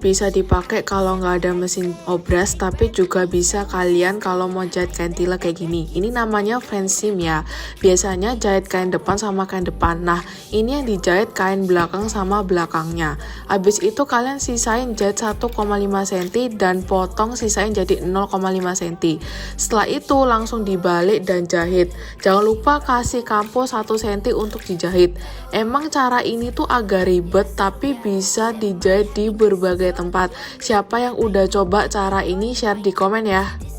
Bisa dipakai kalau nggak ada mesin obras, tapi juga bisa kalian kalau mau jahit kain tila kayak gini. Ini namanya fanseam ya. Biasanya jahit kain depan sama kain depan. Nah, ini yang dijahit kain belakang sama belakangnya. Habis itu kalian sisain jahit 1,5 cm dan potong sisain jadi 0,5 cm. Setelah itu langsung dibalik dan jahit. Jangan lupa kasih kampo 1 cm untuk dijahit. Emang cara ini tuh agak ribet, tapi bisa dijahit di berbagai tempat. Siapa yang udah coba cara ini, share di komen ya.